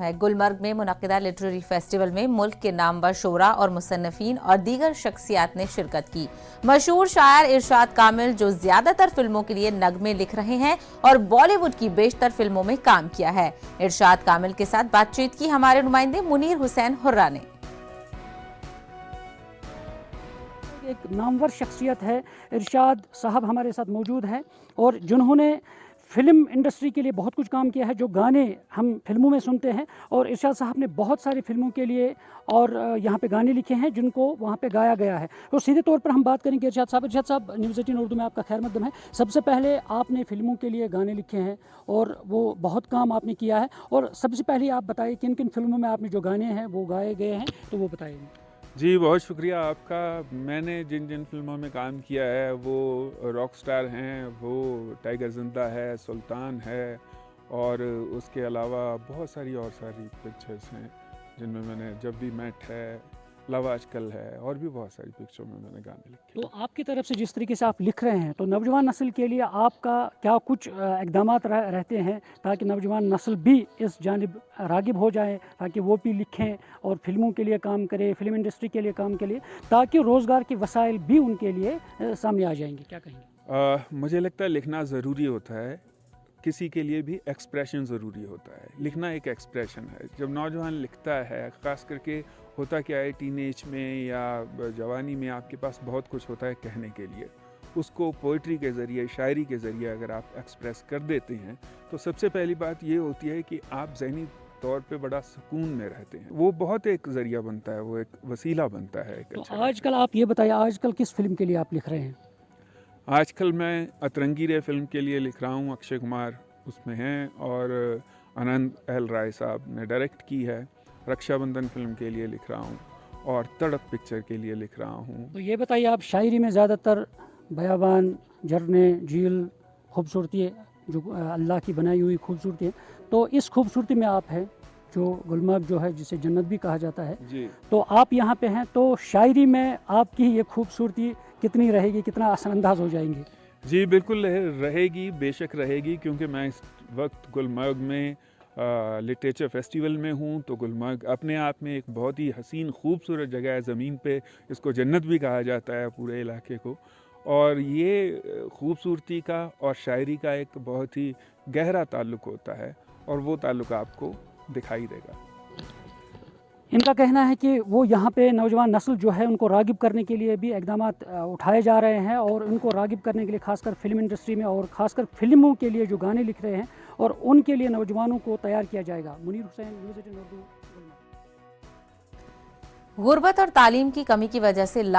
है। गुलमर्ग में मुनक्किदा literary festival में मुल्क के नामवर शोरा और मुसन्निफीन और दीगर शख्सियात ने शिरकत की। मशहूर शायर इरशाद कामिल, जो ज्यादातर फिल्मों के लिए नगमे लिख रहे हैं और बॉलीवुड की बेशतर फिल्मों में काम किया है। इरशाद कामिल के साथ बातचीत की हमारे नुमाइंदे मुनीर हुसैन हुर्रा ने। एक नामवर शख्सियत है इरशाद साहब, हमारे साथ मौजूद हैं और जिन्होंने फ़िल्म इंडस्ट्री के लिए बहुत कुछ काम किया है। जो गाने हम फिल्मों में सुनते हैं, और इरशाद साहब ने बहुत सारी फिल्मों के लिए और यहाँ पे गाने लिखे हैं जिनको वहाँ पे गाया गया है। तो सीधे तौर पर हम बात करेंगे इरशाद साहब। न्यूज़ 18 उर्दू में आपका खैर मकदम है। सबसे पहले आपने फिल्मों के लिए गाने लिखे हैं और वो बहुत काम आपने किया है, और सबसे पहले आप बताइए किन किन फिल्मों में आपने जो गाने हैं वो गाए गए हैं, तो वो बताइए। जी, बहुत शुक्रिया आपका। मैंने जिन जिन फिल्मों में काम किया है वो रॉक स्टार हैं, वो टाइगर जिंदा है, सुल्तान है, और उसके अलावा बहुत सारी पिक्चर्स हैं जिनमें मैंने जब भी मेट है, लव आजकल है, और भी बहुत सारी पिक्चरों में मैंने गाने लिखे। तो आपकी तरफ से जिस तरीके से आप लिख रहे हैं, तो नौजवान नस्ल के लिए आपका क्या कुछ इक़दामात रहते हैं ताकि नौजवान नस्ल भी इस जानिब रागिब हो जाए, ताकि वो भी लिखें और फिल्मों के लिए काम करें, फिल्म इंडस्ट्री के लिए काम के लिए, ताकि रोज़गार के वसाइल भी उनके लिए सामने आ जाएंगे? क्या कहेंगे? मुझे लगता है लिखना ज़रूरी होता है। किसी के लिए भी एक्सप्रेशन ज़रूरी होता है। लिखना एक एक्सप्रेशन है। जब नौजवान लिखता है, ख़ास करके होता क्या है टीनेज में या जवानी में, आपके पास बहुत कुछ होता है कहने के लिए। उसको पोइट्री के ज़रिए, शायरी के ज़रिए अगर आप एक्सप्रेस कर देते हैं, तो सबसे पहली बात ये होती है कि आप ज़हनी तौर पे बड़ा सुकून में रहते हैं। वो बहुत एक ज़रिया बनता है, वो एक वसीला बनता है। तो आजकल आप ये बताइए, आजकल किस फिल्म के लिए आप लिख रहे हैं? आजकल मैं अतरंगी रे फिल्म के लिए लिख रहा हूँ। अक्षय कुमार उसमें हैं और आनंद एल राय साहब ने डायरेक्ट की है। रक्षाबंधन फिल्म के लिए लिख रहा हूँ और तड़प पिक्चर के लिए लिख रहा हूँ। तो ये बताइए, आप शायरी में ज़्यादातर बयाबान, झरने, झील, खूबसूरती, जो अल्लाह की बनाई हुई खूबसूरती है, तो इस खूबसूरती में आप हैं, जो गुलमर्ग जो है जिसे जन्नत भी कहा जाता है जी। तो आप यहाँ पे हैं, तो शायरी में आपकी ये खूबसूरती कितनी रहेगी, कितना असरअंदाज हो जाएंगी? जी बिल्कुल रहेगी, बेशक रहेगी, क्योंकि मैं इस वक्त गुलमर्ग में लिटरेचर फेस्टिवल में हूँ। तो गुलमर्ग अपने आप में एक बहुत ही हसीन खूबसूरत जगह है ज़मीन पे। इसको जन्नत भी कहा जाता है पूरे इलाके को, और ये खूबसूरती का और शायरी का एक बहुत ही गहरा ताल्लुक़ होता है, और वो ताल्लुक़ आपको दिखाई देगा। इनका कहना है कि वो यहाँ पे नौजवान नस्ल जो है उनको रागिब करने के लिए भी इक़दामात उठाए जा रहे हैं, और उनको रागिब करने के लिए खासकर फिल्म इंडस्ट्री में और ख़ासकर फिल्मों के लिए जो गाने लिख रहे हैं, और उनके लिए नौजवानों को तैयार किया जाएगा। मुनीर हुसैन, न्यूज़ 18 उर्दू। गुर्बत और तालीम की कमी की वजह से